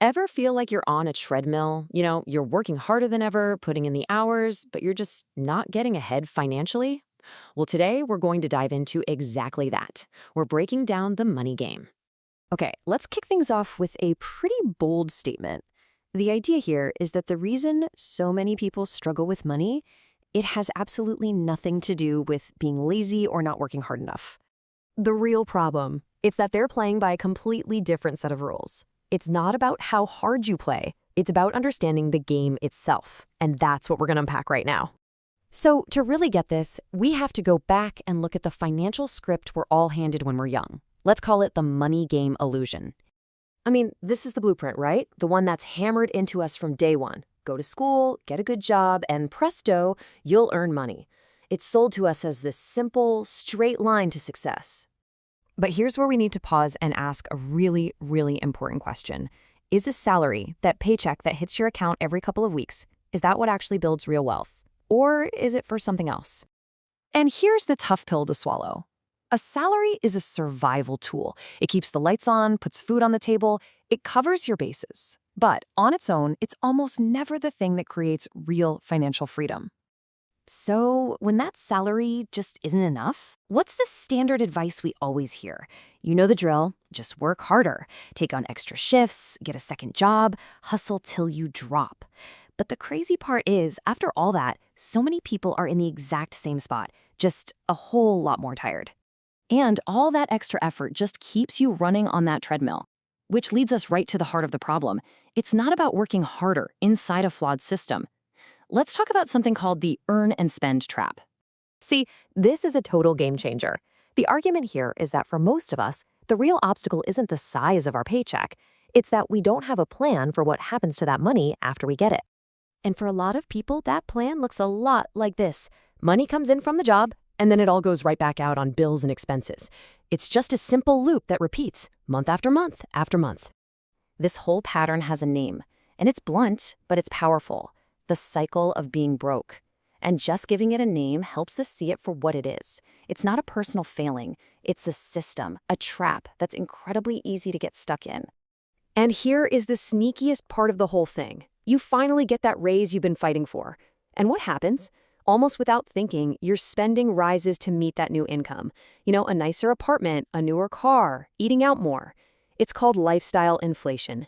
Ever feel like you're on a treadmill? You're working harder than ever, putting in the hours, but you're just not getting ahead financially? Well, today we're going to dive into exactly that. We're breaking down the money game. Okay, let's kick things off with a pretty bold statement. The idea here is that the reason so many people struggle with money, it has absolutely nothing to do with being lazy or not working hard enough. The real problem, it's that they're playing by a completely different set of rules. It's not about how hard you play, it's about understanding the game itself, and that's what we're going to unpack right now. So, to really get this, we have to go back and look at the financial script we're all handed when we're young. Let's call it the money game illusion. I mean, this is the blueprint, right? The one that's hammered into us from day one. Go to school, get a good job, and presto, you'll earn money. It's sold to us as this simple, straight line to success. But here's where we need to pause and ask a really, really important question. Is a salary, that paycheck that hits your account every couple of weeks, is that what actually builds real wealth? Or is it for something else? And here's the tough pill to swallow. A salary is a survival tool. It keeps the lights on, puts food on the table, it covers your bases. But on its own, it's almost never the thing that creates real financial freedom. So, when that salary just isn't enough, what's the standard advice we always hear? You know the drill, just work harder, take on extra shifts, get a second job, hustle till you drop. But the crazy part is, after all that, so many people are in the exact same spot, just a whole lot more tired. And all that extra effort just keeps you running on that treadmill, which leads us right to the heart of the problem. It's not about working harder inside a flawed system. Let's talk about something called the earn and spend trap. See, this is a total game changer. The argument here is that for most of us, the real obstacle isn't the size of our paycheck. It's that we don't have a plan for what happens to that money after we get it. And for a lot of people, that plan looks a lot like this. Money comes in from the job, and then it all goes right back out on bills and expenses. It's just a simple loop that repeats month after month after month. This whole pattern has a name, and it's blunt, but it's powerful. The cycle of being broke. And just giving it a name helps us see it for what it is. It's not a personal failing. It's a system, a trap that's incredibly easy to get stuck in. And here is the sneakiest part of the whole thing. You finally get that raise you've been fighting for. And what happens? Almost without thinking, your spending rises to meet that new income. A nicer apartment, a newer car, eating out more. It's called lifestyle inflation.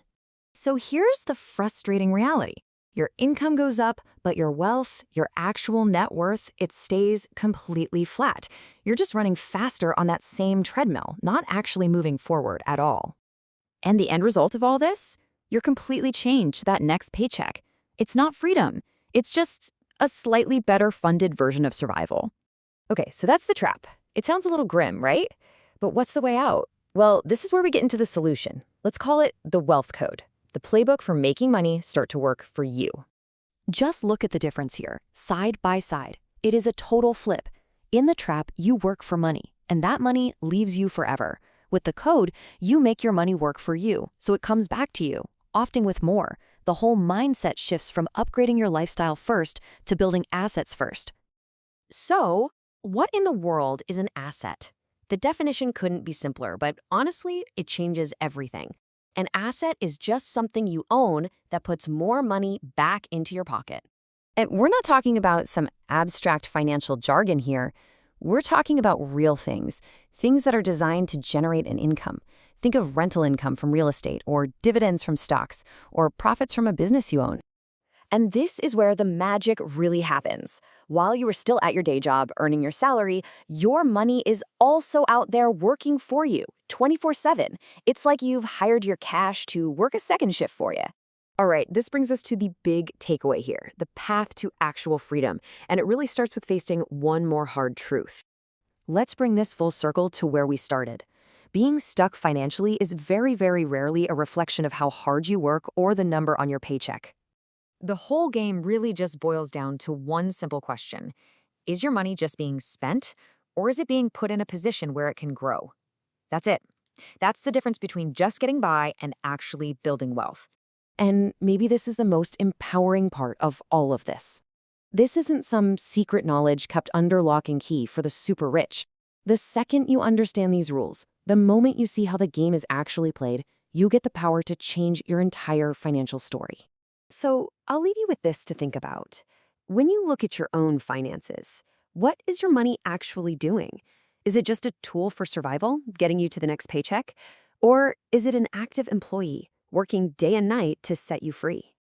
So here's the frustrating reality. Your income goes up, but your wealth, your actual net worth, it stays completely flat. You're just running faster on that same treadmill, not actually moving forward at all. And the end result of all this? You're completely changed to that next paycheck. It's not freedom. It's just a slightly better funded version of survival. Okay, so that's the trap. It sounds a little grim, right? But what's the way out? Well, this is where we get into the solution. Let's call it the wealth code. The playbook for making money start to work for you. Just look at the difference here, side by side. It is a total flip. In the trap, you work for money, and that money leaves you forever. With the code, you make your money work for you, so it comes back to you, often with more. The whole mindset shifts from upgrading your lifestyle first to building assets first. So, what in the world is an asset? The definition couldn't be simpler, but honestly, it changes everything. An asset is just something you own that puts more money back into your pocket. And we're not talking about some abstract financial jargon here. We're talking about real things that are designed to generate an income. Think of rental income from real estate, or dividends from stocks, or profits from a business you own. And this is where the magic really happens. While you are still at your day job earning your salary, your money is also out there working for you 24/7. It's like you've hired your cash to work a second shift for you. All right, this brings us to the big takeaway here, the path to actual freedom. And it really starts with facing one more hard truth. Let's bring this full circle to where we started. Being stuck financially is very, very rarely a reflection of how hard you work or the number on your paycheck. The whole game really just boils down to one simple question. Is your money just being spent, or is it being put in a position where it can grow? That's it. That's the difference between just getting by and actually building wealth. And maybe this is the most empowering part of all of this. This isn't some secret knowledge kept under lock and key for the super rich. The second you understand these rules, the moment you see how the game is actually played, you get the power to change your entire financial story. So I'll leave you with this to think about. When you look at your own finances, what is your money actually doing? Is it just a tool for survival, getting you to the next paycheck? Or is it an active employee, working day and night to set you free?